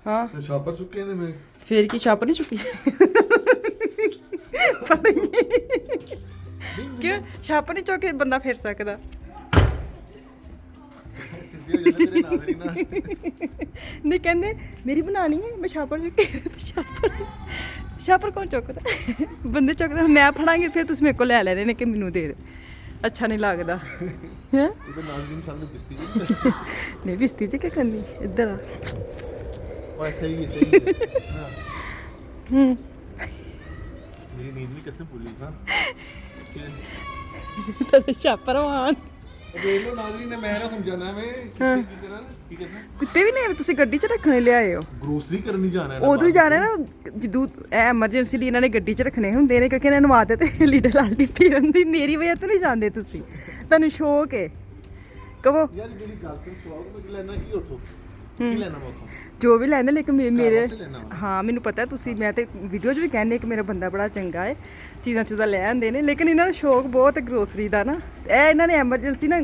ਹਾਂ ਛਾਪਰ ਚੁੱਕੇ ਨੇ ਮੈਂ ਫੇਰ ਕੀ ਛਾਪ ਨਹੀਂ ਚੁੱਕੀ ਪਤਾ ਨਹੀਂ ਕਿਉਂ ਛਾਪ ਨਹੀਂ ਚੁੱਕੇ ਬੰਦਾ ਫਿਰ ਸਕਦਾ ਸਿੱਧੀ ਹੋ ਜਾਂਦੇ ਤੇਰੇ ਨਾਜ਼ਰੀ ਨਾਲ ਨਹੀਂ ਕਹਿੰਦੇ ਮੇਰੀ ਬਣਾਣੀ ਹੈ ਮੈਂ ਛਾਪਰ ਚੁੱਕੇ ਛਾਪਰ ਕੌਣ ਚੁੱਕਦਾ ਬੰਦੇ ਚੁੱਕਦੇ ਮੈਂ ਫੜਾਂਗੀ ਫਿਰ ਤੁਸੀਂ ਮੇਰੇ ਕੋਲ ਲੈ ਲੈਣੇ ਨੇ ਕਿ ਮੈਨੂੰ ਦੇ ਦੇ ਅੱਛਾ ਨਹੀਂ ਲੱਗਦਾ ਹੈ ਉਹਦੇ ਨਾਜ਼ਰੀ ਸਾਹਮਣੇ ਬਿਸਤੀ ਜੀ ਨਹੀਂ ਬਿਸਤੀ ਚ ਕੀ ਕਰਨੀ ਇੱਧਰ ਆ ਉਹ ਸਹੀ ਹਾਂ ਮੇਰੀ ਨੀਂਦ ਵੀ ਕਸਮ ਭੁੱਲੀ ਹਾਂ ਤੇਰੇ ਛਾਪਰ ਵਾਂ ਦੇਖ ਲੋ ਨਾਜ਼ਰੀ ਨੇ ਮੈਂ ਨਾ ਸਮਝਾਣਾ ਮੈਂ ਕੀ ਕਰਨਾ ਕੁੱਤੇ ਵੀ ਨਹੀਂ ਤੁਸੀਂ ਗੱਡੀ 'ਚ ਰੱਖਣੇ ਲਿਆਏ ਹੋ ਗਰੋਸਰੀ ਕਰਨੀ ਜਾਣਾ ਹੈ ਉਦੋਂ ਹੀ ਜਾਣਾ ਨਾ ਜਦੋਂ ਐਮਰਜੈਂਸੀ ਲਈ ਇਹਨਾਂ ਨੇ ਗੱਡੀ 'ਚ ਰੱਖਣੇ ਹੁੰਦੇ ਨੇ ਕਿਉਂਕਿ ਇਹਨਾਂ ਨੂੰ ਆਦਤ ਹੈ ਲੀਡਰ ਲਾਲਟੀ ਪੀਣ ਦੀ ਮੇਰੀ ਵਜ੍ਹਾ ਤੋਂ ਨਹੀਂ ਜਾਂਦੇ ਤੁਸੀਂ ਤੁਹਾਨੂੰ ਸ਼ੌਕ ਹੈ ਕਹੋ ਯਾਰ ਜਿਹੜੀ ਗੱਲ ਸੁਣ ਸਵਾਲ ਮੈਂ ਲੈਣਾ ਕੀ ਉਥੋਂ ਕੀ ਲੈਣਾ ਮੈਂ ਉਥੋਂ ਜੋ ਵੀ ਲੈਂਦੇ ਲੇਕਿਨ ਮੇਰੇ ਵਾਸਤੇ ਲੈਣਾ ਵਾ। ਹਾਂ ਮੈਨੂੰ ਪਤਾ ਤੁਸੀਂ ਮੈਂ ਤੇ ਵੀਡੀਓ 'ਚ ਵੀ ਕਹਿੰਦੇ ਕਿ ਮੇਰਾ ਬੰਦਾ ਬੜਾ ਚੰਗਾ ਹੈ ਚੀਜ਼ਾਂ ਚੂਜ਼ਾਂ ਲੈ ਆਉਂਦੇ ਨੇ ਲੇਕਿਨ ਇਹਨਾਂ ਨੂੰ ਸ਼ੌਕ ਬਹੁਤ ਹੈ ਗਰੋਸਰੀ ਦਾ ਨਾ ਇਹ ਇਹਨਾਂ ਨੇ ਐਮਰਜੈਂਸੀ ਨਾ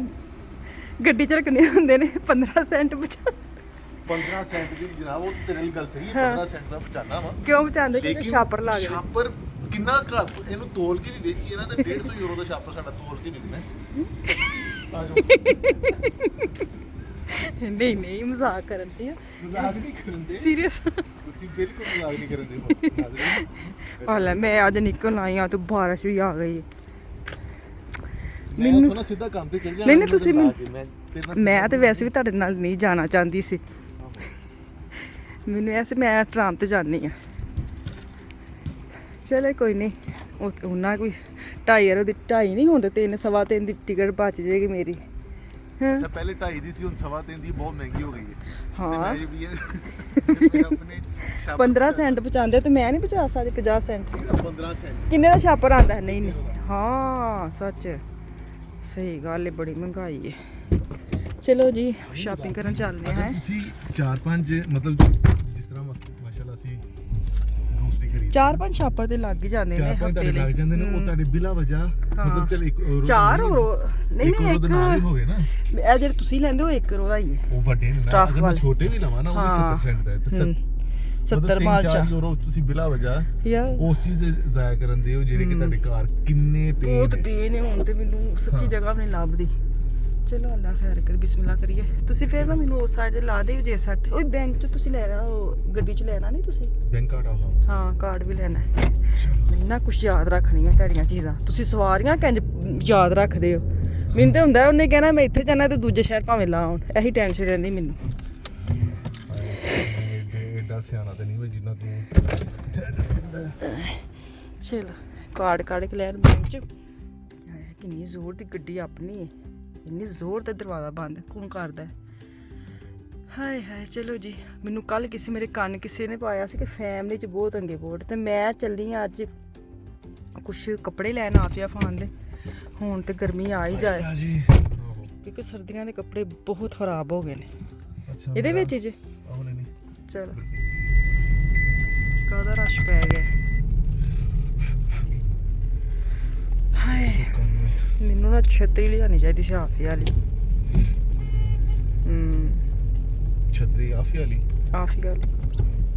ਗੱਡੀ 'ਚ ਰੱਖਣੇ ਹੁੰਦੇ ਨੇ 15 ਸੈਂਟ ਬਚਾ 15 ਸੈਂਟ ਦੀ ਜਨਾਬ ਉਹ ਤੇਰੇ ਲਈ ਗੱਲ ਸਹੀ ਹੈ 15 ਸੈਂਟ ਦਾ ਬਚਾਣਾ ਵਾ ਕਿਉਂ ਬਚਾਉਂਦੇ ਕਿਉਂਕਿ ਛਾਪਰ ਲਾ ਗਏ ਛਾਪਰ ਕਿੰਨਾ ਘਰ ਇਹਨੂੰ ਤੋਲ ਕੇ ਨਹੀਂ ਵੇਚੀ ਇਹਨਾਂ ਤੇ 150 ਯੂਰੋ ਦਾ ਛਾਪਰ ਸਾਡਾ ਤੋਲ ਕੇ ਵਿਕਣਾ ਆ ਜਾਓ ਨਹੀਂ ਨਹੀਂ ਮਜ਼ਾਕ ਕਰਨ ਦੀ ਆ ਮਜ਼ਾਕ ਨਹੀਂ ਕਰਨ ਦੇ ਸੀਰੀਅਸ ਤੁਸੀਂ ਬਿਲਕੁਲ ਮਜ਼ਾਕ ਨਹੀਂ ਕਰਨ ਦੇ ਹਾਲੇ ਮੈਂ ਅੱਜ ਨਿਕਲ ਆਈ ਆ ਤੇ ਬਾਰਿਸ਼ ਵੀ ਆ ਗਈ ਮੈਨੂੰ ਨਾ ਸਿੱਧਾ ਕੰਮ ਤੇ ਚੱਲ ਜਾਣਾ ਨਹੀਂ ਤੁਸੀਂ ਮੈਂ ਤੇ ਵੈਸੇ ਵੀ ਤੁਹਾਡੇ ਨਾਲ ਨਹੀਂ ਜਾਣਾ ਚਾਹੁੰਦੀ ਸੀ ਮੈਨੂੰ ਐਸੇ ਮੈਂ ਟ੍ਰਾਮ ਤੇ ਜਾਣੀ ਆ ਚਲੇ ਕੋਈ ਨਹੀਂ ਉਹਨਾਂ ਕੋਈ 2.5 ਦੀ 2.5 ਨਹੀਂ ਹੁੰਦੇ 3 ਸਵਾ 3 ਦੀ ਟਿਕਟ ਬਚ ਜਾਏਗੀ ਮੇਰੀ ਹਾਂ ਅੱਛਾ ਪਹਿਲੇ 2.5 ਦੀ ਸੀ ਹੁਣ ਸਵਾ 3 ਦੀ ਬਹੁਤ ਮਹਿੰਗੀ ਹੋ ਗਈ ਹੈ ਹਾਂ ਮੈਂ ਵੀ ਆਪਣੇ 15 ਸੈਂਟ ਬਚਾਉਂਦੇ ਤੇ ਮੈਂ ਨਹੀਂ ਬਚਾ ਸਕਦੀ 50 ਸੈਂਟ 15 ਸੈਂਟ ਕਿੰਨੇ ਦਾ ਛਾਪਰ ਆਂਦਾ ਨਹੀਂ ਨਹੀਂ ਹਾਂ ਸੱਚ ਸਹੀ ਗੱਲ ਹੈ ਬੜੀ ਮਹਿੰਗਾਈ ਹੈ ਚਲੋ ਜੀ ਸ਼ਾਪਿੰਗ ਕਰਨ ਚੱਲਦੇ ਹਾਂ ਤੁਸੀਂ 4-5 ਮਤਲਬ ਜਿਸ ਤਰ੍ਹਾਂ ਮਾਸ਼ਾਅੱਲਾ ਅਸੀਂ ਗਰੋਸਰੀ ਕਰੀ 4-5 ਛਾਪਰ ਤੇ ਲੱਗ ਹੀ ਜਾਂਦੇ ਨੇ 4-5 ਹਫਤੇ ਤੁਹਾਡੇ ਲੱਗ ਲਈ ਜਾਂਦੇ ਨੇ ਉਹ ਤੁਹਾਡੇ ਬਿਲਾ ਵਜਾ ਮਤਲਬ ਚਲ ਇੱਕ ਹੋਰ ਚਾਰ ਹੋਰ ਨਹੀਂ ਨਹੀਂ ਇੱਕ ਨਾਲ ਹੋ ਗਏ ਨਾ ਇਹ ਜਿਹੜੇ ਤੁਸੀਂ ਲੈਂਦੇ ਹੋ 1 ਕਰੋੜ ਦਾ ਹੀ ਹੈ ਉਹ ਵੱਡੇ ਨੇ Staff ਅਗਰ ਮੈਂ ਵਾਲੇ। ਛੋਟੇ ਵੀ ਲਵਾਂ ਨਾ ਉਹ ਵੀ 70% ਦਾ ਹੈ ਤੇ 70 ਮਾਲ 4 ਯੂਰੋ ਤੁਸੀਂ ਬਿਲਾ ਵਜਾ ਯਾਰ ਉਸ ਚੀਜ਼ ਦੇ ਜ਼ਾਇਆ ਕਰਨ ਦੇ ਉਹ ਜਿਹੜੇ ਕਿ ਤੁਹਾਡੇ ਕਾਰ ਕਿੰਨੇ ਪੇ ਬਹੁਤ ਪੇ ਨੇ ਹੁਣ ਤੇ ਮੈਨੂੰ ਸੱਚੀ ਜਗ੍ਹਾ ਵੀ ਨਹੀਂ ਲੱਭਦੀ ਚਲੋ ਅੱਲਾ ਖੈਰ ਕਰ ਬਿਸਮਿਲ੍ਲਾ ਕਰੀਏ ਤੁਸੀਂ ਫਿਰ ਨਾ ਮੈਨੂੰ ਉਸ ਸਾਈਡ ਤੇ ਲਾ ਦਿਓ ਜੇ ਸਾਈਡ ਉਹ ਬੈਂਕ 'ਚ ਤੁਸੀਂ ਲੈਣਾ ਉਹ ਗੱਡੀ 'ਚ ਲੈਣਾ ਨਹੀਂ ਤੁਸੀਂ ਬੈਂਕ ਕਾਰਡ ਆਹ ਹਾਂ ਕਾਰਡ ਵੀ ਲੈਣਾ ਹੈ ਨਹੀਂ ਨਾ ਕੁਝ ਯਾਦ ਰੱਖਣੀਆਂ ਤੁਹਾਡੀਆਂ ਚੀਜ਼ਾਂ ਤੁਸੀਂ ਸਵਾਰੀਆਂ ਕਿੰਜ ਯਾਦ ਰੱਖਦੇ ਹੋ ਮੈਨੂੰ ਤੇ ਹੁੰਦਾ ਉਹਨੇ ਕਹਿਣਾ ਮੈਂ ਇੱਥੇ ਜਾਣਾ ਤੇ ਦੂਜੇ ਸ਼ਹਿਰ ਭਾਵੇਂ ਲਾ ਆਉਣ ਇਹੀ ਟੈਨਸ਼ਨ ਰਹਿੰਦੀ ਮੈਨੂੰ ਐਡਾ ਸਿਆਣਾ ਤੇ ਨਹੀਂ ਮੈਂ ਜਿੰਨਾ ਤੂੰ ਚਲ ਕਾਰਡ ਕੱਢ ਕੇ ਲੈਣ ਬੈਂਕ 'ਚ ਕਿੰਨੀ ਜ਼ੋਰ ਦੀ ਗੱਡੀ ਆਪਣੀ ਹੈ ਇੰਨੀ ਜ਼ੋਰ ਤੇ ਦਰਵਾਜ਼ਾ ਬੰਦ ਕੌਣ ਕਰਦਾ ਹਾਏ ਹਾਏ ਚਲੋ ਜੀ ਮੈਨੂੰ ਕੱਲ ਮੇਰੇ ਕੰਨ ਕਿਸੇ ਨੇ ਪਾਇਆ ਸੀ ਕਿ ਫੈਮਿਲੀ 'ਚ ਬਹੁਤ ਅੰਗੇ ਬੋੜ ਤੇ ਮੈਂ ਚੱਲੀ ਹਾਂ ਅੱਜ ਕੁਛ ਕੱਪੜੇ ਲੈਣ ਆਫੀਆ ਫਾਨ ਦੇ ਹੁਣ ਤੇ ਗਰਮੀ ਆ ਹੀ ਜਾਏ ਜੀ ਕਿਉਂਕਿ ਸਰਦੀਆਂ ਦੇ ਕੱਪੜੇ ਬਹੁਤ ਖਰਾਬ ਹੋ ਗਏ ਨੇ ਅੱਛਾ ਇਹਦੇ ਵਿੱਚ ਜੇ ਆਹ ਨਹੀਂ ਚਲੋ ਕਾਹਦਾ ਰਸ਼ ਪੈ ਗਿਆ ਹਾਏ ਮੈਨੂੰ ਨਾ ਛਤਰੀ ਲਿਆਣੀ ਚਾਹੀਦੀ ਸੀ ਆਫੀਆ ਵਾਲੀ ਛਤਰੀ ਆਫੀ ਵਾਲੀ ਆਫੀਆ ਵਾਲੀ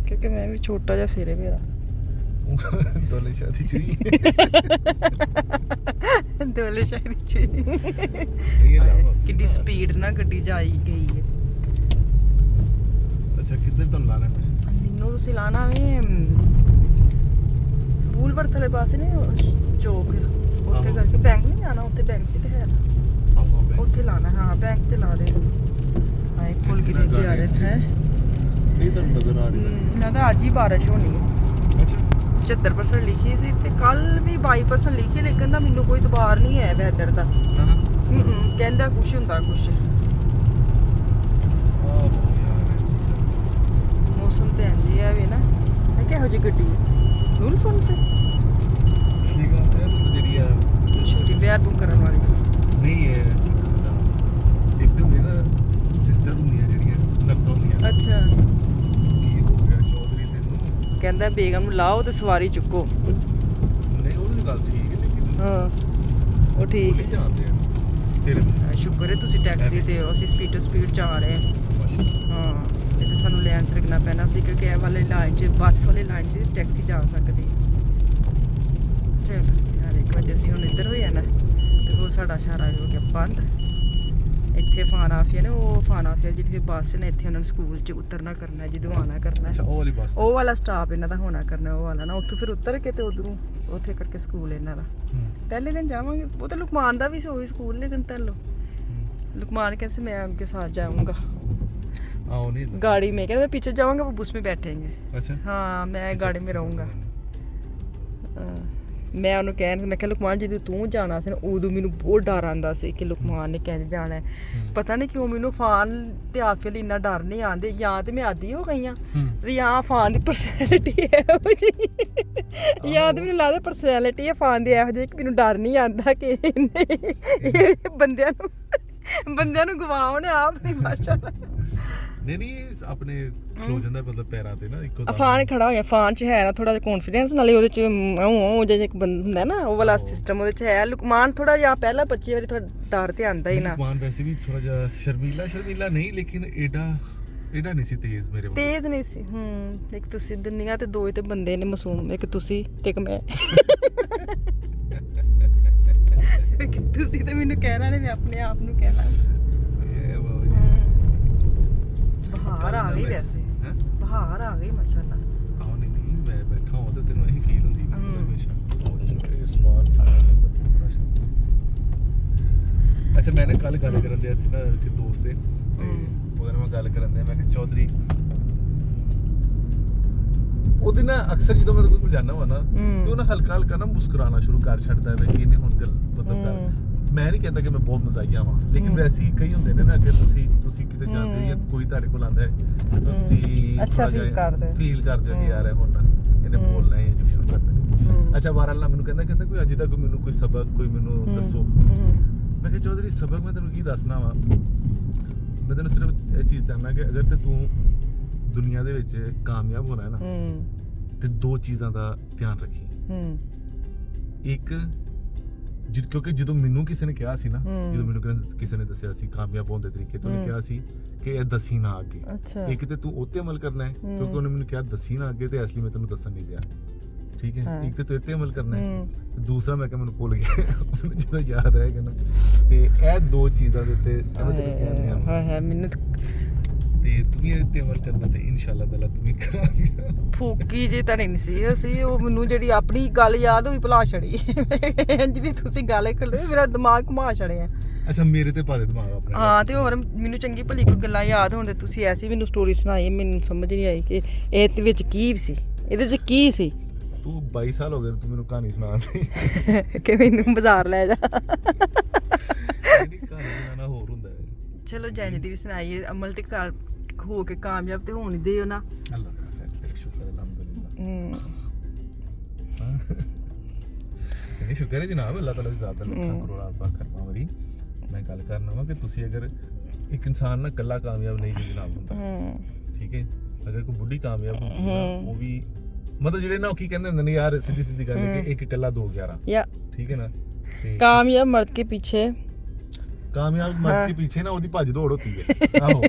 ਕਿਉਂਕਿ ਮੈਂ ਵੀ ਛੋਟਾ ਜਿਹਾ ਸਿਰ ਹੈ ਮੇਰਾ ਦੋਲੇ ਸ਼ਾਦੀ ਚੁਈ ਦੋਲੇ ਸ਼ਾਇਦ ਇਹ ਲਾਵਾ ਕਿੱਡੀ ਸਪੀਡ ਨਾਲ ਗੱਡੀ ਜਾਈ ਗਈ ਹੈ ਅੱਛਾ ਕਿੱਧਰ ਤੋਂ ਲਾਣਾ ਮੈਂ ਮੈਨੂੰ ਤੁਸੀਂ ਲਾਣਾ ਵੀ ਬੂਲਵਰਡ ਵਾਲੇ ਪਾਸੇ ਨੇ ਚੌਕ ਉੱਥੇ ਕਰਕੇ ਬੈਂਕ ਨਹੀਂ ਜਾਣਾ ਉੱਥੇ ਬੈਂਕ ਤੇ ਹੈ ਉੱਥੇ ਲਾਣਾ ਹਾਂ ਬੈਂਕ ਤੇ ਲਾ ਦੇ ਹਾਏ ਪੁੱਲ ਕਿੰਨੇ ਤੇ ਆ ਰਹੇ ਹੈ ਨਹੀਂ ਤਾਂ ਨਜ਼ਰ ਆ ਰਹੀ ਇਹਨਾਂ ਦਾ ਅੱਜ ਹੀ ਬਾਰਿਸ਼ ਹੋਣੀ ਹੈ ਅੱਛਾ 75% ਲਿਖੀ ਸੀ ਤੇ ਕੱਲ ਵੀ 22% ਲਿਖੀ ਲੇਕਿਨ ਨਾ ਮੈਨੂੰ ਕੋਈ ਇਤਬਾਰ ਨਹੀਂ ਹੈ ਵੈਦਰ ਦਾ ਹਾਂ ਕਹਿੰਦਾ ਕੁਛ ਹੁੰਦਾ ਕੁਛ ਮੌਸਮ ਤੇ ਇੰਜ ਹੈ ਵੇ ਨਾ ਇਹ ਕਿਹੋ ਜਿਹੀ ਗੱਡੀ ਹੈ ਨੂਲਫੋਨ ਸੇ ਠੀਕ ਆ ਇਹ ਮਤਲਬ ਜਿਹੜੀ ਆ ਛੋਟੀ ਵਿਆਹ ਬੁੱਕ ਕਰਨ ਵਾਲੀ ਨਹੀਂ ਹੈ ਇੱਕ ਤਾਂ ਮੇਰਾ ਸਿਸਟਰ ਹੁੰਦੀਆਂ ਜਿਹੜੀਆਂ ਨਰਸਾਂ ਹੁੰਦੀਆਂ ਅੱਛਾ ਕੀ ਹੋ ਗਿਆ ਚੌਧਰੀ ਤੈਨੂੰ ਕਹਿੰਦਾ ਬੇਗਮ ਨੂੰ ਲਾਓ ਤੇ ਸਵਾਰੀ ਚੁੱਕੋ ਨਹੀਂ ਉਹ ਵੀ ਗੱਲ ਠੀਕ ਹੈ ਲੇਕਿਨ ਹਾਂ ਉਹ ਠੀਕ ਨਹੀਂ ਜਾਂਦੇ ਆ ਤੇਰੇ ਹੈ ਸ਼ੁਕਰ ਹੈ ਤੁਸੀਂ ਟੈਕਸੀ ਤੇ ਹੋ ਅਸੀਂ ਸਪੀਡ ਚ ਆ ਰਹੇ ਹਾਂ ਹਾਂ ਤੇ ਸਾਨੂੰ ਲਾਈਨ 'ਚ ਲੱਗਣਾ ਪੈਣਾ ਸੀ ਕਿਉਂਕਿ ਇਹ ਵਾਲੇ ਲਾਈਨ 'ਚ ਬੱਸ ਵਾਲੀ ਲਾਈਨ 'ਚ ਟੈਕਸੀ ਜਾ ਸਕਦੀ ਹੈ। ਚਲੋ ਜੀ ਹਾਂ ਦੇਖੋ ਜੇ ਅਸੀਂ ਹੁਣ ਇੱਧਰ ਹੋਏ ਆ ਨਾ ਤੇ ਉਹ ਸਾਡਾ ਸ਼ਹਿਰ ਹੋ ਗਿਆ ਬੰਦ। ਇੱਥੇ ਫਾਨਾਫੀਆ ਨੇ ਉਹ ਫਾਨਾਫੀਆ ਜਿਹੜੀ ਬੱਸ ਨੇ ਇੱਥੇ ਉਹਨਾਂ ਨੂੰ ਸਕੂਲ 'ਚ ਉਤਰਨਾ ਕਰਨਾ ਜਦੋਂ ਆਉਣਾ ਕਰਨਾ। ਅੱਛਾ ਉਹ ਵਾਲੀ ਬੱਸ ਉਹ ਵਾਲਾ ਸਟਾਪ ਇਹਨਾਂ ਦਾ ਹੋਣਾ ਕਰਨਾ ਉਹ ਵਾਲਾ ਨਾ ਉੱਥੋਂ ਫਿਰ ਉਤਰ ਕੇ ਤੇ ਉਧਰੋਂ ਉੱਥੇ ਕਰਕੇ ਸਕੂਲ ਇਹਨਾਂ ਦਾ। पहले दिन जावांगे वो तो लुकमान का भी वही स्कूल लेकिन तल लो लुकमान कैसे मैं उनके साथ जाऊंगा गाड़ी में कहते मैं पीछे जाऊंगा वो बस में बैठेंगे। अच्छा हाँ मैं गाड़ी में रहूँगा। मैं ਉਹਨੂੰ ਕਹਿਣ ਮੈਂ ਕਿਹਾ ਲੁਕਮਾਨ ਜਦੋਂ ਤੂੰ ਜਾਣਾ ਸੀ ਨਾ ਉਦੋਂ ਮੈਨੂੰ ਬਹੁਤ ਡਰ ਆਉਂਦਾ ਸੀ ਕਿ ਲੁਕਮਾਨ ਨੇ ਕਿੰਝ ਜਾਣਾ ਹੈ। ਪਤਾ ਨਹੀਂ ਕਿਉਂ ਮੈਨੂੰ ਫਾਨ ਤੇ ਆਫੀਆ ਲਈ ਇੰਨਾ ਡਰ ਨਹੀਂ ਆਉਂਦੇ ਜਾਂ ਤੇ ਮੈਂ ਆਦੀ ਹੋ ਗਈ ਹਾਂ ਤੇ ਜਾਂ ਫਾਨ ਦੀ ਪਰਸਨੈਲਿਟੀ ਇਹੋ ਜਿਹੀ ਜਾਂ ਤੇ ਮੈਨੂੰ ਲੱਗਦਾ ਪਰਸਨੈਲਿਟੀ ਹੈ ਫਾਨ ਦੀ ਇਹੋ ਜਿਹੀ ਕਿ ਮੈਨੂੰ ਡਰ ਨਹੀਂ ਆਉਂਦਾ ਕਿ ਬੰਦਿਆਂ ਨੂੰ ਗਵਾਉਣ ਆਪ ਨਹੀਂ ਮਾਸ਼ਾਅੱਲਾ। ਨਹੀਂ ਆਪਣੇ ਖਲੋ ਜਾਂਦਾ ਮਤਲਬ ਪੈਰਾਂ ਤੇ ਨਾ ਇੱਕੋ ਫਾਨ ਖੜਾ ਹੋਇਆ ਫਾਨ 'ਚ ਹੈ ਨਾ ਥੋੜਾ ਜਿਹਾ ਕੌਨਫੀਡੈਂਸ ਨਾਲੇ ਉਹਦੇ 'ਚ ਉਹ ਜਿਹੜਾ ਇੱਕ ਬੰਦਾ ਹੁੰਦਾ ਨਾ ਉਹ ਵਾਲਾ ਸਿਸਟਮ ਉਹਦੇ 'ਚ ਹੈ। ਲੁਕਮਾਨ ਥੋੜਾ ਜਿਹਾ ਪਹਿਲਾਂ 25 ਵਾਰੀ ਥੋੜਾ ਡਰ ਤੇ ਆਉਂਦਾ ਹੀ ਨਾ। ਲੁਕਮਾਨ ਵੈਸੇ ਵੀ ਥੋੜਾ ਜਿਹਾ ਸ਼ਰਮੀਲਾ ਨਹੀਂ ਲੇਕਿਨ ਏਡਾ ਨਹੀਂ ਸੀ ਤੇਜ਼ ਮੇਰੇ ਵੱਲ। ਤੇਜ਼ ਨਹੀਂ ਸੀ। ਇੱਕ ਤੁਸੀਂ ਦੁਨੀਆ ਤੇ ਦੋ ਹੀ ਤੇ ਬੰਦੇ ਨੇ ਮਾਸੂਮ ਇੱਕ ਤੁਸੀਂ ਤੇ ਇੱਕ ਮੈਂ। ਤੁਸੀਂ ਤੇ ਮੈਨੂੰ ਕਹਿਣਾ ਨੇ ਮੈਂ ਆਪਣੇ ਆਪ ਨੂੰ ਕਹਿਣਾ। ਬਹਾਰ ਆ ਗਈ ਵੈਸੇ ਬਹਾਰ ਆ ਗਈ ਮਾਸ਼ਾਅੱਲਾ। ਆਹ ਨਹੀਂ ਮੈਂ ਬੈਠਾ ਹਾਂ ਤੇ ਤੈਨੂੰ ਇਹੀ ਫੀਲ ਹੁੰਦੀ ਹਮੇਸ਼ਾ ਸਮਾਨ ਸਾਰਾ ਅੱਛਾ ਮੈਂ ਨਾ ਕੱਲ ਗੱਲ ਕਰਨ ਦੇ ਇੱਥੇ ਨਾ ਇੱਕ ਦੋਸਤ ਹੈ ਤੇ ਉਹਦੇ ਨਾਲ ਮੈਂ ਗੱਲ ਕਰਨ ਦੇ ਮੈਂ ਕਿ ਚੌਧਰੀ ਉਹਦੇ ਨਾਲ ਅਕਸਰ ਜਦੋਂ ਮੈਂ ਕੋਈ ਜਾਣਾ ਵਾ ਨਾ ਤੇ ਉਹ ਨਾ ਹਲਕਾ ਨਾ ਮੁਸਕਰਾਣਾ ਸ਼ੁਰੂ ਕਰ ਛੱਡਦਾ ਹੈ ਕਿ ਇਹਨੇ ਹੁਣ ਗੱਲ ਮਤਲਬ ਕਰ ਮੈਂ ਨਹੀਂ ਕਹਿੰਦਾ ਕਿ ਮੈਂ ਬਹੁਤ ਮਜ਼ਾਈਆ ਵਾਂ ਲੇਕਿਨ ਵੈਸੇ ਹੀ ਕਈ ਹੁੰਦੇ ਨੇ ਨਾ ਕਿ ਤੁਸੀਂ ਕਿਤੇ ਜਾਂਦੇ ਹੋ ਜਾਂ ਕੋਈ ਤੁਹਾਡੇ ਕੋਲ ਆਉਂਦਾ ਹੈ ਤੁਸੀਂ ਅੱਛਾ ਫੀਲ ਕਰਦੇ ਹੋ ਕਿ ਯਾਰ ਹੁਣ ਇਹਨੇ ਬੋਲਣਾ ਹੈ ਜੋ ਸ਼ੁਰੂ ਕਰਦਾ। ਅੱਛਾ ਵਾਰਲ ਮੈਨੂੰ ਕਹਿੰਦਾ ਕੋਈ ਅੱਜ ਤੱਕ ਮੈਨੂੰ ਕੋਈ ਸਬਕ ਕੋਈ ਮੈਨੂੰ ਦੱਸੋ। ਮੈਂ ਕਿਹਾ ਚੌਧਰੀ ਸਬਕ ਮੈਂ ਤੈਨੂੰ ਕੀ ਦੱਸਣਾ ਵਾ ਮੈਂ ਤੈਨੂੰ ਸਿਰਫ ਇਹ ਚੀਜ਼ ਚਾਹੁੰਦਾ ਕਿ ਅਗਰ ਤੇ ਤੂੰ ਦੁਨੀਆ ਦੇ ਵਿੱਚ ਕਾਮਯਾਬ ਹੋਣਾ ਹੈ ਨਾ ਤੇ ਦੋ ਚੀਜ਼ਾਂ ਦਾ ਧਿਆਨ ਰੱਖੀ। ਇੱਕ ਕਿਉਂਕਿ ਜਦੋਂ ਮੈਨੂੰ ਕਿਸੇ ਨੇ ਕਿਹਾ ਸੀ ਨਾ ਜਦੋਂ ਮੈਨੂੰ ਕਿਸੇ ਨੇ ਦੱਸਿਆ ਸੀ ਕਾਮਯਾਬ ਹੋਣ ਦੇ ਤਰੀਕੇ ਤੋਂ ਉਹਨੇ ਕਿਹਾ ਸੀ ਕਿ ਇਹ ਦੱਸੀ ਨਾ ਅੱਗੇ। ਇੱਕ ਤੇ ਤੂੰ ਉੱਤੇ ਅਮਲ ਕਰਨਾ ਹੈ ਕਿਉਂਕਿ ਉਹਨੇ ਮੈਨੂੰ ਕਿਹਾ ਦੱਸੀ ਨਾ ਅੱਗੇ ਤੇ ਇਸ ਲਈ ਮੈਂ ਤੈਨੂੰ ਦੱਸਣ ਨਹੀਂ ਦਿਆ ਠੀਕ ਹੈ। ਇੱਕ ਤੇ ਤੂੰ ਇੱਥੇ ਅਮਲ ਕਰਨਾ ਹੈ ਦੂਸਰਾ ਮੈਂ ਕਿਹਾ ਮੈਨੂੰ ਭੁੱਲ ਗਿਆ ਮੈਨੂੰ ਜਦੋਂ ਯਾਦ ਆਏਗਾ ਨਾ ਤੇ ਇਹ ਦੋ ਚੀਜ਼ਾਂ ਦੇ ਉੱਤੇ ਮੈਨੂੰ ਤੇ ਤੂੰ ਵੀ ਇੱਥੇ ਅਮਲ ਕਰਨਾ ਤੇ ਇਨਸ਼ਾਅੱਲਾ ਤਾਲਾ ਤੂੰ ਵੀ ਕਰਾਂਗਾ। ਫੂਕੀ ਜੇ ਤਾਂ ਨਹੀਂ ਸੀ ਅਸੀਂ ਉਹ ਮੈਨੂੰ ਜਿਹੜੀ ਆਪਣੀ ਗੱਲ ਯਾਦ ਹੋਈ ਭੁਲਾ ਛੜੀ ਜਿਹਦੀ ਤੁਸੀਂ ਗੱਲ ਕਰ ਲਓ ਮੇਰਾ ਦਿਮਾਗ ਘੁਮਾ ਛੜਿਆ। ਅੱਛਾ ਮੇਰੇ ਤੇ ਪਾ ਦੇ ਦਿਮਾਗ ਆਪਣਾ। ਹਾਂ ਤੇ ਹੋਰ ਮੈਨੂੰ ਚੰਗੀ ਭਲੀ ਕੋਈ ਗੱਲਾਂ ਯਾਦ ਹੋਣ ਤੇ ਤੁਸੀਂ ਐਸੀ ਮੈਨੂੰ ਸਟੋਰੀ ਸੁਣਾਈ ਮੈਨੂੰ ਸਮਝ ਨਹੀਂ ਆਈ ਕਿ ਇਹਦੇ ਵਿੱਚ ਕੀ ਸੀ ਇਹਦੇ 'ਚ ਕੀ ਸੀ। ਤੂੰ 22 ਸਾਲ ਹੋ ਗਏ ਤੂੰ ਮੈਨੂੰ ਕਹਾਣੀ ਸੁਣਾ ਕਿ ਮੈਨੂੰ ਬਾਜ਼ਾਰ ਲੈ ਜਾ। ਕਹਾਣੀ ਸੁਣਾਉਣਾ ਹੋਰ ਹੁੰਦਾ ਹੈ। ਚਲੋ ਜੈਨ ਦੀ ਵੀ ਸੁਣਾਈਏ ਅਮਲ ਤੇ ਕਰ ਹੋ ਕੇ ਕਾਮਯਾਬ ਤੇ ਹੋਣ ਦਿਓ ਨਾ। ਅੱਲਾਹ ਦਾ ਖੈਰ ਸ਼ੁਕਰ ਅਲਹਮਦੁਲਿਲਾ। ਇਹ ਸ਼ੁਕਰ ਹੈ ਜਨਾਬ ਅੱਲਾਹ ਤਾਲਾ ਦੀ ਜ਼ਾਤ ਦਾ ਲੱਖਾਂ ਕਰੋੜਾਂ ਅਰਬਾਂ ਖਰਬਾਂ ਵਾਰੀ ਮੈਂ ਗੱਲ ਕਰਨਾ ਵਾ ਕਿ ਤੁਸੀਂ ਅਗਰ ਇੱਕ ਇਨਸਾਨ ਨਾ ਇਕੱਲਾ ਕਾਮਯਾਬ ਨਹੀਂ ਜੀ ਜਨਾਬ ਹੁੰਦਾ ਠੀਕ ਹੈ। ਅਗਰ ਕੋਈ ਬੁੱਢੀ ਕਾਮਯਾਬ ਹੁੰਦੀ ਹੈ ਉਹ ਵੀ ਮਤਲਬ ਜਿਹੜੇ ਨਾ ਕੀ ਕਹਿੰਦੇ ਹੁੰਦੇ ਨੇ ਯਾਰ ਸਿੱਧੀ ਗੱਲ ਹੈ ਕਿ ਇੱਕ ਇਕੱਲਾ 2 11 ਠੀਕ ਹੈ ਨਾ। ਕਾਮਯਾਬ ਮਰਦ ਕੇ ਪਿੱਛੇ कामयाब मर्द के पीछे ना उसकी भज दौड़ होती है आहो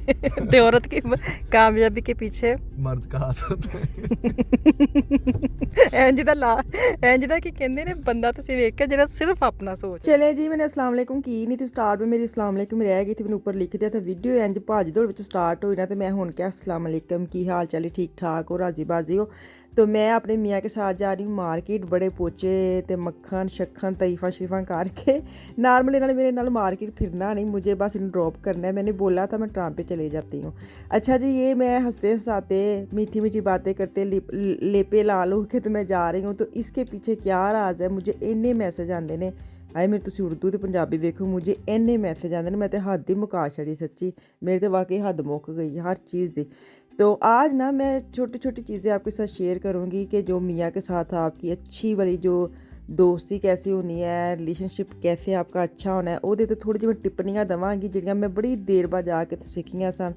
ते औरत की कामयाबी के पीछे मर्द का हाथ होता है इंज दा ला इंज दा की कहंदे ने बंदा ਤੁਸੀਂ ਵੇਖ ਕੇ ਜਿਹੜਾ ਸਿਰਫ ਆਪਣਾ ਸੋਚ। ਚਲੇ ਜੀ ਮੈਨੇ ਅਸਲਾਮ ਅਲੈਕੁਮ ਕੀ ਨਹੀਂ ਤੇ ਸਟਾਰਟ ਵੀ ਮੇਰੀ ਅਸਲਾਮ ਅਲੈਕੁਮ ਰਹਿ ਗਈ ਤੇ ਮੈਨੂੰ ਉੱਪਰ ਲਿਖ ਦਿਆ ਤੇ ਵੀਡੀਓ ਇੰਜ ਭੱਜ ਦੌੜ ਵਿੱਚ ਸਟਾਰਟ ਹੋਈ ਨਾ ਤੇ ਮੈਂ ਹੁਣ ਕਿਹਾ ਅਸਲਾਮ ਅਲੈਕੁਮ ਕੀ ਹਾਲ ਚਾਲ ਠੀਕ ਠਾਕ ਹੋ ਰਾਜੀ ਬਾਜੀ ਹੋ। तो मैं अपने मियाँ के साथ जा रही हूँ मार्केट बड़े पोचे ते मक्खन शक्खन तईफ़ा शिफा करके नॉर्मली इन्होंने मेरे नाल मार्केट फिरना नहीं मुझे बस इन्हें ड्रॉप करना है। मैंने बोला था मैं ट्राम पे चले जाती हूँ। अच्छा जी ये मैं हंसते हंसाते मीठी मीठी बातें करते लेपे ला लो के तो मैं जा रही हूँ तो इसके पीछे क्या राज है। मुझे इन्ने मैसेज आते हैं आए मेरे तुसी उर्दू ते पंजाबी देखो मुझे इन्ने मैसेज आते हैं मैं तो हद ही मुका छड़ी सच्ची मेरे तो वाकई हद मुक गई हर चीज़ की। तो आज ना मैं छोटी छोटी चीज़ें आपके साथ शेयर करूँगी कि जो मियाँ के साथ आपकी अच्छी वाली जो दोस्ती कैसी होनी है रिलेशनशिप कैसे आपका अच्छा होना है वो तो थोड़ी जी मैं टिप्पणियाँ देवांगी जिहड़ियां मैं बड़ी देर बाद जाके सीखियां सन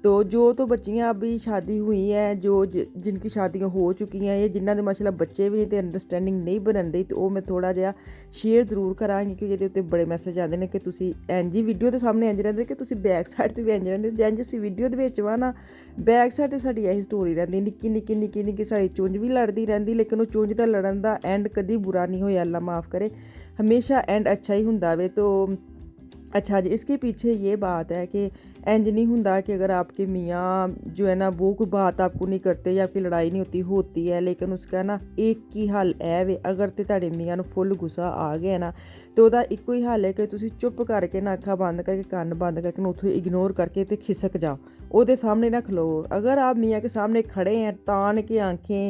तो जो तो बच्चियां अभी शादी हुई हैं, जो जिनकी शादियां हो चुकी हैं, या जिन्हों के माशाल्लाह बच्चे भी नहीं तो अंडरस्टैंडिंग नहीं बनन दी, तो वो मैं थोड़ा जिहा शेयर जरूर करांगी, क्योंकि ਇਹਦੇ ਉੱਤੇ ਬੜੇ ਮੈਸੇਜ ਆਉਂਦੇ ਨੇ ਕਿ ਤੁਸੀਂ ਇੰਜ ਹੀ ਵੀਡੀਓ ਦੇ ਸਾਹਮਣੇ ਇੰਜ ਰਹਿੰਦੇ ਕਿ ਤੁਸੀਂ ਬੈਕ ਸਾਈਡ ਤੇ ਵੀ ਇੰਜ ਰਹਿੰਦੇ। ਜਿੰਜ ਅਸੀਂ ਵੀਡੀਓ ਦੇ ਵਿੱਚ ਵਾ ਨਾ, ਬੈਕ ਸਾਈਡ ਤੇ ਸਾਡੀ ਇਹੀ ਸਟੋਰੀ ਰਹਿੰਦੀ, ਨਿੱਕੀ ਨਿੱਕੀ ਨਿੱਕੀ ਨਿੱਕੀ ਸਾਡੀ ਚੁੰਝ ਵੀ ਲੜਦੀ ਰਹਿੰਦੀ, ਲੇਕਿਨ ਉਹ ਚੁੰਝ ਦਾ ਲੜਨ ਦਾ ਐਂਡ ਕਦੀ बुरा नहीं होया, अल्लाह माफ़ करे, हमेशा एंड अच्छा ही हुंदा वे। तो अच्छा जी, इसके पीछे ये बात है कि इंज नहीं हुंदा कि अगर आपके मियाँ जो है ना वो कोई बात आपको नहीं करते या आपकी लड़ाई नहीं होती है, लेकिन उसका ना एक ही हल है वे, अगर तो तुहाडे मियाँ नूं फुल गुस्सा आ गया ना, तो ਉਹਦਾ ਇੱਕੋ ਹੀ ਹੱਲ ਹੈ ਕਿ ਤੁਸੀਂ ਚੁੱਪ ਕਰਕੇ ਨਾ ਅੱਖਾਂ ਬੰਦ ਕਰਕੇ ਕੰਨ ਬੰਦ करके ਉੱਥੋਂ इग्नोर करके तो खिसक जाओ, ਉਹਦੇ सामने ना खलो। अगर आप मियाँ के सामने खड़े हैं तान के आंखें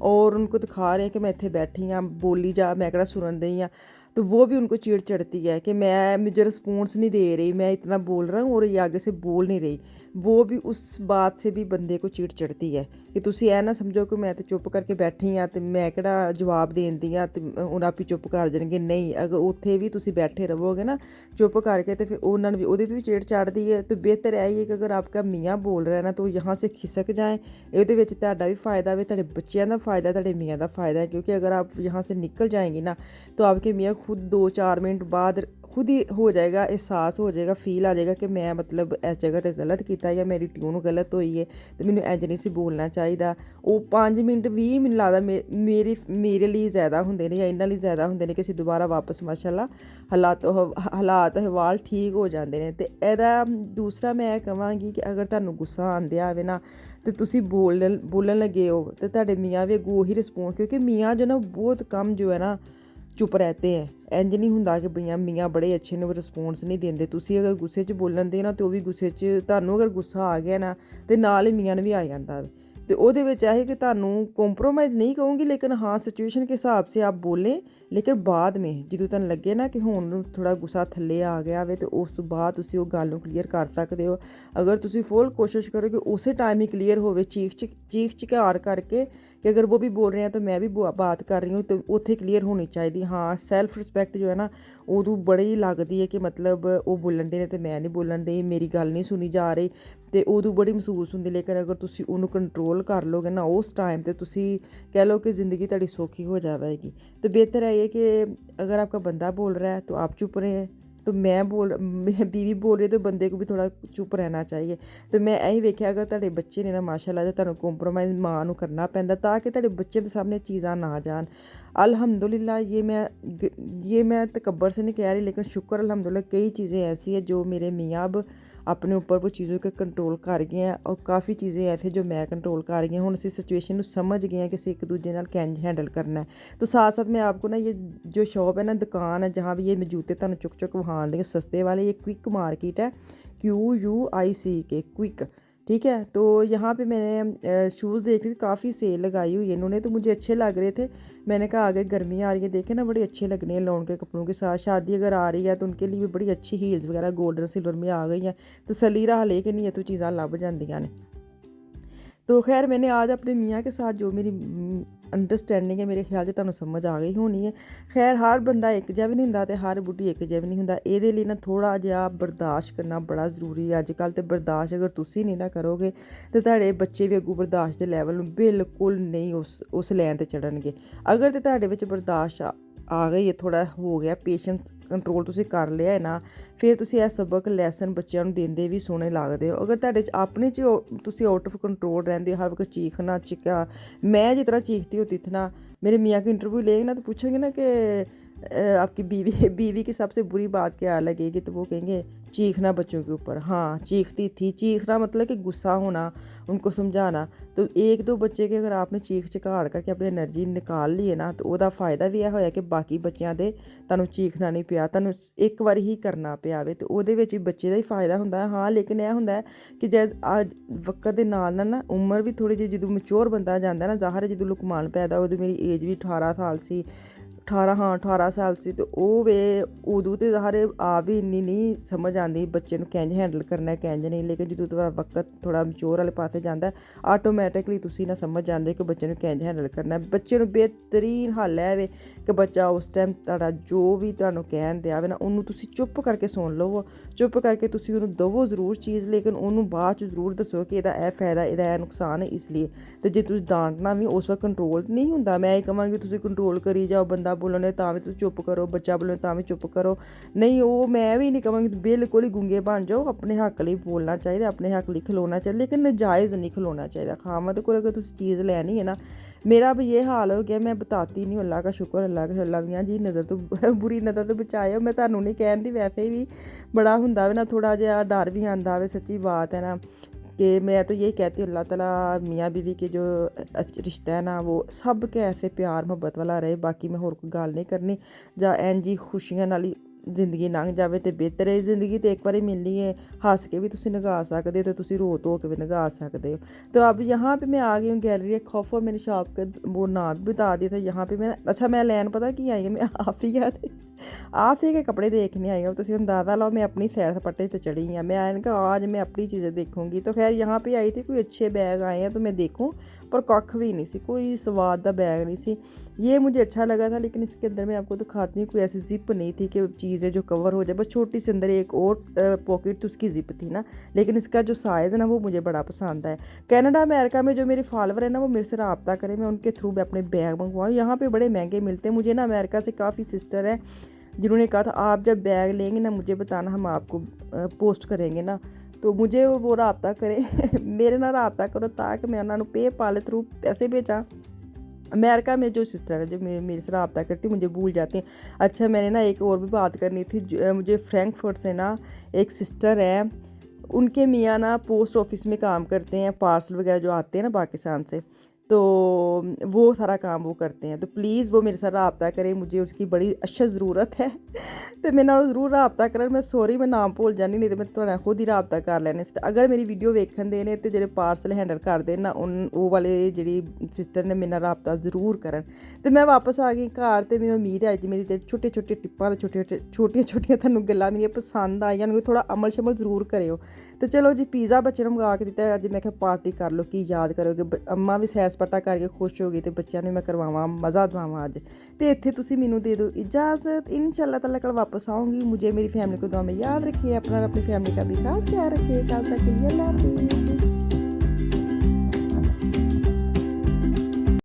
और उनको दिखा रहे हैं कि मैं इत्थे बैठी हाँ, बोली जा, मैं किहड़ा सुनन दई हाँ, तो वो भी उनको चिढ़ चढ़ती है कि मैं मुझे रिस्पॉन्स नहीं दे रही, मैं इतना बोल रहा हूँ और ये आगे से बोल नहीं रही। वो भी उस बात से भी बंदे को चिढ़ चढ़ती है कि तुसी ऐ ना समझो कि मैं तो चुप करके बैठी हाँ, तो मैं किहड़ा जवाब देन दी हाँ, तो उन्हें आप ही चुप कर जाएंगे। नहीं, अगर उत्थे भी तुसी बैठे रहोगे ना चुप करके, तो फिर उन्होंने भी ਉਹਦੇ भी चिढ़ चढ़ती है। तो बेहतर है ये कि अगर आपका मियाँ बोल रहा है ना, तो यहाँ से खिसक जाएँ, ਇਹਦੇ ਵਿੱਚ ਤੁਹਾਡਾ भी फ़ायदा है, ਤੁਹਾਡੇ ਬੱਚਿਆਂ ਦਾ फ़ायदा है, ਤੁਹਾਡੇ मियाँ ਦਾ फ़ायदा है, क्योंकि अगर आप यहाँ से निकल जाएंगी ना, तो आपके मियाँ खुद 2-4 मिनट बाद खुद ही हो जाएगा, एहसास हो जाएगा, फील आ जाएगा कि मैं मतलब इस जगह ते गलत किया या मेरी ट्यून गलत हुई है, तो मैंने इंज नहीं सी बोलना चाहिए। वो 5 मिनट 20 मिनट लगदा मेरे लिए ज़्यादा होंगे ने, या इन्हां लिए ज़्यादा होंगे ने कि असीं दोबारा वापस माशाअल्लाह हालात अहवाल ठीक हो जाते हैं। तो ਇਹਦਾ दूसरा मैं कहांगी कि अगर तुहानूं गुस्सा आंदिया होवे ना, तो तुसी बोलन लगे हो, तो तुहाडे मियाँ भी अगों ही रिस्पॉन्स, क्योंकि मियाँ जो ना बहुत कम जो है ना चुप रहते हैं। इंज नहीं हुंदा कि मियाँ बड़े अच्छे ने, वो रिस्पॉन्स नहीं देंदे। तुसी अगर गुस्से च बोलन दे ना, तो भी गुस्से च तुहानूं अगर गुस्सा आ गया ना, तो नाल ही मियाँ ने भी आ जांदा। तो ਉਹਦੇ ਵਿੱਚ ਇਹ कि ਤੁਹਾਨੂੰ कॉम्प्रोमाइज़ नहीं कहूँगी, लेकिन हाँ सिचुएशन के हिसाब से आप बोलें, लेकिन बाद में ਜਦੋਂ ਤੁਹਾਨੂੰ ਲੱਗੇ ਨਾ ਕਿ ਹੁਣ ਥੋੜਾ ਗੁੱਸਾ ਥੱਲੇ ਆ ਗਿਆ ਵੇ, ਤੇ ਉਸ ਤੋਂ ਬਾਅਦ ਤੁਸੀਂ ਉਹ ਗੱਲ ਨੂੰ ਕਲੀਅਰ ਕਰ ਸਕਦੇ ਹੋ। ਅਗਰ ਤੁਸੀਂ ਫੁੱਲ ਕੋਸ਼ਿਸ਼ ਕਰੋ ਕਿ ਉਸੇ ਟਾइम ही क्लियर ਹੋਵੇ, चीख चिकार करके कि अगर वो भी बोल रहे हैं तो मैं भी बात कर रही हूँ, तो उत्थे क्लियर होनी चाहिए। हाँ, सैल्फ रिस्पैक्ट जो है ना उदों बड़ी लगती है कि मतलब वो बोलन दे ने तो मैं नहीं बोलन दी, मेरी गल नहीं सुनी जा रही, तो उदों बड़ी महसूस होंदी। लेकिन अगर तुसी उन्होंने कंट्रोल कर लोगे ना उस टाइम तो तुसी कह लो कि ज़िंदगी तुहाडी सौखी हो जाएगी। तो बेहतर है ये कि अगर आपका बंदा बोल रहा है तो आप चुप रहें, तो मैं बीवी बोल रही है तो बंदे को भी थोड़ा चुप रहना चाहिए। तो मैं यही वेख्या अगर तुहाडे बच्चे ने ना माशाअल्लाह तो तुहानूं कॉम्प्रोमाइज़ माँ नूं करना पैंदा ताकि तुहाडे बच्चे के सामने चीज़ां ना जान। अल्हम्दुलिल्लाह ये मैं तकब्बर से नहीं कह रही, लेकिन शुक्र अल्हम्दुलिल्लाह कई चीज़ें ऐसी है जो मेरे मियाँ अब अपने ऊपर वो चीज़ों के कंट्रोल कर गए हैं, और काफ़ी चीज़ें ऐसे जो मैं कंट्रोल कर गई हूँ। हुण असीं सिचुएशन नूं समझ गए हैं कि असीं एक दूजे नाल कैंज हैंडल करना है। तो साथ साथ मैं आपको ना ये जो शॉप है ना, दुकान है जहाँ भी ये मैं जूते तुहानूं चुक वहां देंगे सस्ते वाले, ये क्विक मार्केट है, QUICK क्विक, ठीक है। तो यहाँ पे मैंने शूज़ देख रही थी, काफ़ी सेल लगाई हुई है इन्होंने, तो मुझे अच्छे लग रहे थे। मैंने कहा आगे गर्मी आ रही है, देखे ना बड़े अच्छे लगने हैं लॉन के कपड़ों के साथ। शादी अगर आ रही है तो उनके लिए भी बड़ी अच्छी हील्स वगैरह गोल्डन सिल्वर में आ गई हैं, तसल्ली रहा लेके नहीं है तो चीज़ां लभ जांदियां ने। तो खैर मैंने आज अपने मियाँ के साथ जो मेरी अंडरस्टैंडिंग है, मेरे ख्याल से तुहानूं समझ आ गई होनी है। खैर हर बंदा एक जिहा भी नहीं हुंदा, ते हर बुढ़ी एक जिहा भी नहीं हुंदा। ਇਹਦੇ ਲਈ ना थोड़ा जिहा बर्दाश्त करना बड़ा ਜ਼ਰੂਰੀ है अजकल। तो बर्दाश्त अगर तुसी नहीं ना करोगे तो तुहाडे बच्चे भी अगों बर्दाश्त के लैवल बिल्कुल नहीं उस लैन ते चढ़नगे। अगर तो तुहाडे विच बर्दाश्त आ गई है, थोड़ा हो गया पेशेंस कंट्रोल तुसी कर लिया है ना, फिर तुसी ਇਹ सबक लैसन बच्चों ਨੂੰ ਦਿੰਦੇ ਵੀ ਸੋਹਣੇ ਲੱਗਦੇ ਹੋ। अगर ਤੁਹਾਡੇ 'ਚ ਆਪਣੇ 'ਚ तुसी आउट ऑफ कंट्रोल रहते हर वक्त चीखना चिक्का, मैं जिस तरह चीखती होती थी ना, मेरे मियाँ की इंटरव्यू लेंगे ना तो पूछेंगे ना कि आपकी बीवी की सबसे बुरी बात क्या लगेगी, तो वो कहेंगे चीखना बच्चों के ऊपर। हाँ, चीखती थी। चीखना मतलब कि गुस्सा होना, उनको समझाना। तो एक दो बच्चे के अगर आपने चीख चिकाड़ करके अपनी एनर्जी निकाल ली है ना, तो ਉਹਦਾ फ़ायदा भी ਇਹ ਹੋਇਆ कि बाकी ਬੱਚਿਆਂ ਦੇ ਤੁਹਾਨੂੰ ਚੀਖਣਾ ਨਹੀਂ ਪਿਆ, ਤੁਹਾਨੂੰ ਇੱਕ ਵਾਰੀ ਹੀ ਕਰਨਾ ਪਿਆ ਵੇ, ਤੇ ਉਹਦੇ ਵਿੱਚ ਵੀ ਬੱਚੇ ਦਾ ਹੀ फ़ायदा ਹੁੰਦਾ ਹੈ। ਹਾਂ, ਲੇਕਿਨ ਇਹ ਹੁੰਦਾ ਹੈ ਕਿ ਜਦ ਅੱਜ ਵਕਤ ਦੇ ਨਾਲ ਨਾਲ ਨਾ ਉਮਰ ਵੀ ਥੋੜ੍ਹੀ ਜਿਹੀ ਜਦੋਂ ਮੈਚੋਰ ਬੰਦਾ ਜਾਂਦਾ ਨਾ, ਜ਼ਾਹਰ ਹੈ ਜਦੋਂ ਲੁਕਮਾਨ ਪੈਦਾ ਉਦੋਂ ਮੇਰੀ ਏਜ ਵੀ 18 ਸਾਲ ਸੀ, 18 ਸਾਲ ਸੀ ਤੇ ਉਹ ਵੇ ਉਦੋਂ ਤੇ ਸਾਰੇ ਆਪ ਵੀ ਇੰਨੀ ਨਹੀਂ ਸਮਝ ਆਉਂਦੀ ਬੱਚੇ ਨੂੰ ਕਿੰਝ ਹੈਂਡਲ ਕਰਨਾ ਕਿੰਝ ਨਹੀਂ, ਲੇਕਿਨ ਜਦੋਂ ਤੁਹਾਡਾ ਵਕਤ ਥੋੜਾ ਮੈਚੁਰ ਵਾਲੇ ਪਾਸੇ ਜਾਂਦਾ ਆਟੋਮੈਟਿਕਲੀ ਤੁਸੀਂ ਨਾ ਸਮਝ ਜਾਂਦੇ ਕਿ ਬੱਚੇ ਨੂੰ ਕਿੰਝ ਹੈਂਡਲ ਕਰਨਾ। ਬੱਚੇ ਨੂੰ ਬਿਹਤਰੀਨ ਹੱਲ ਹੈ ਵੇ ਕਿ ਬੱਚਾ ਉਸ ਟਾਈਮ ਤੁਹਾਡਾ ਜੋ ਵੀ ਤੁਹਾਨੂੰ ਕਹਿਣ ਦਿਆ ਵੇ ਨਾ ਉਹਨੂੰ ਤੁਸੀਂ ਚੁੱਪ ਕਰਕੇ ਸੁਣ ਲਵੋ, ਚੁੱਪ ਕਰਕੇ ਤੁਸੀਂ ਉਹਨੂੰ ਦਵੋ ਜ਼ਰੂਰ ਚੀਜ਼, ਲੇਕਿਨ ਉਹਨੂੰ ਬਾਅਦ 'ਚ ਜ਼ਰੂਰ ਦੱਸੋ ਕਿ ਇਹਦਾ ਇਹ ਫਾਇਦਾ ਇਹਦਾ ਇਹ ਨੁਕਸਾਨ ਹੈ ਇਸ ਲਈ। ਤੇ ਜੇ ਤੁਸੀਂ ਡਾਂਟਣਾ ਵੀ ਉਸ ਵਕਤ ਕੰਟਰੋਲ ਨਹੀਂ ਹੁੰਦਾ, ਮੈਂ ਇਹ ਕਹਾਂਗੀ ਤੁਸੀਂ ਕੰਟਰੋਲ ਕਰੀ ਜਾਓ, ਬੰਦਾ ਬੋਲਣੇ ਤਾਂ ਵੀ ਤੁਸੀਂ ਚੁੱਪ ਕਰੋ, ਬੱਚਾ ਬੋਲਣੇ ਤਾਂ ਵੀ ਚੁੱਪ ਕਰੋ, ਨਹੀਂ ਉਹ ਮੈਂ ਵੀ ਨਹੀਂ ਕਹਾਂਗੀ ਬਿਲਕੁਲ ਹੀ ਗੁੰਗੇ ਬਣ ਜਾਓ। ਆਪਣੇ ਹੱਕ ਲਈ ਬੋਲਣਾ ਚਾਹੀਦਾ, ਆਪਣੇ ਹੱਕ ਲਈ ਖਲੋਣਾ ਚਾਹੀਦਾ, ਲੇਕਿਨ ਨਜਾਇਜ਼ ਨਹੀਂ ਖਲੋਣਾ ਚਾਹੀਦਾ। ਖਾਮਦ ਕੋਲ ਅਗਰ ਤੁਸੀਂ ਚੀਜ਼ ਲੈਣੀ ਹੈ ਨਾ, मेरा भी ये हाल हो गया, मैं बताती नहीं, अल्लाह का शुक्र, अल्लाह भी जी नज़र तो बुरी नज़र तो बचाए। मैं ਤੁਹਾਨੂੰ नहीं कहती, वैसे भी बड़ा ਹੁੰਦਾ वे ना थोड़ा जिहा डर भी आंदा वे, सच्ची बात है ना कि मैं तो यही कहती हूँ अल्लाह ताला मियाँ बीवी के जो रिश्ता है ना वो सब के ऐसे प्यार मुहब्बत वाला रहे। बाकी मैं होर कोई गल नहीं करनी, ਜਾਂ ਇੰਝ ਹੀ ਖੁਸ਼ੀਆਂ ਨਾਲ ਹੀ ਜ਼ਿੰਦਗੀ ਲੰਘ ਜਾਵੇ ਤੇ ਬਿਹਤਰ ਹੈ। ਜ਼ਿੰਦਗੀ ਤੇ ਇੱਕ ਵਾਰੀ ਮਿਲਣੀ है, हंस के भी ਤੁਸੀਂ ਨਿਭਾ ਸਕਦੇ ਹੋ ਤੇ ਤੁਸੀਂ रो ਧੋ के भी निभा सकते हो। तो अब यहाँ पे मैं आ गई हूँ गैलरी खौफ, और मैंने शॉप का वो नाम भी बता दिया था। यहाँ पे मैं अच्छा मैं लैन पता की आई है, मैं आफिया के कपड़े देखने आई हूँ। तुम अंदाज़ा लाओ मैं अपनी सैर सपाटे से चढ़ी हूँ। मैं इनका आज मैं अपनी चीज़ें देखूँगी। तो खैर यहाँ पे आई थी, कोई अच्छे बैग आए हैं तो मैं देखूँ, पर कख भी नहीं सी, कोई स्वाद का बैग नहीं सी। ये मुझे अच्छा लगा था, लेकिन इसके अंदर मैं आपको दिखाती हूँ कोई ऐसी जिप नहीं थी कि चीज़ें जो कवर हो जाए, बस छोटी सी अंदर एक और पॉकेट तो उसकी जिप थी ना। लेकिन इसका जो साइज़ है ना वो मुझे बड़ा पसंद है। कनाडा अमेरिका में जो मेरे फॉलोवर है ना वो मेरे से रब्ता करें, मैं उनके थ्रू मैं अपने बैग मंगवाऊँ। यहाँ पे बड़े महंगे मिलते हैं। मुझे ना अमेरिका से काफ़ी सिस्टर है जिन्होंने कहा था आप जब बैग लेंगे ना मुझे बताना, हम आपको पोस्ट करेंगे ना, तो मुझे वो रब्ता करें मेरे नाल रब्ता करो ताकि मैं उन्होंने पेपाल थ्रू पैसे भेजा। अमेरिका में जो सिस्टर है जो मेरे से रब्ता करती मुझे भूल जाती हैं। अच्छा मैंने ना एक और भी बात करनी थी, मुझे फ्रैंकफर्ट से ना एक सिस्टर है, उनके मियाँ ना पोस्ट ऑफिस में काम करते हैं, पार्सल वगैरह जो आते हैं ना पाकिस्तान से, तो वो सारा काम वो करते हैं। तो प्लीज़ वो मेरे साथ रब्ता करें, मुझे उसकी बड़ी अच्छा ज़रूरत है। तो मैं नाल जरूर रब्ता करें। मैं सॉरी मैं नाम भूल जानी, नहीं तो मैं थोड़ा खुद ही रब्ता कर लैने। अगर मेरी वीडियो वेखन दे ने तो जो पार्सल हैंडल करते ना वो वाले जी सिस्टर ने मेरे नाल रब्ता जरूर करन। तो मैं वापस आ गई घर, तो मेरी उम्मीद है अज मेरी छोटे छोटे टिप्पां छोटियां छोटियां तुहानूं गल्लां मेरियां पसंद आई जान, थोड़ा अमल शमल जरूर करियो। तो चलो जी पिज़्ज़ा बच्चे ने मंगा के दिता अज, मैं पार्टी कर लो की याद करोगे, अम्मा भी सैर सपाटा करके खुश हो गई, तो बच्चों ने मैं करवावां मज़ा दवावां अज। तो इत्थे तुसीं मैनूं दे दो इजाज़त, इंशाअल्लाह ताला कल वापस आऊँगी। मुझे मेरी फैमिली को दुआ में याद रखिए, अपना अपनी फैमिली का भी खास ख्याल रखिए। कल तक के लिए अल्लाह हाफ़िज़।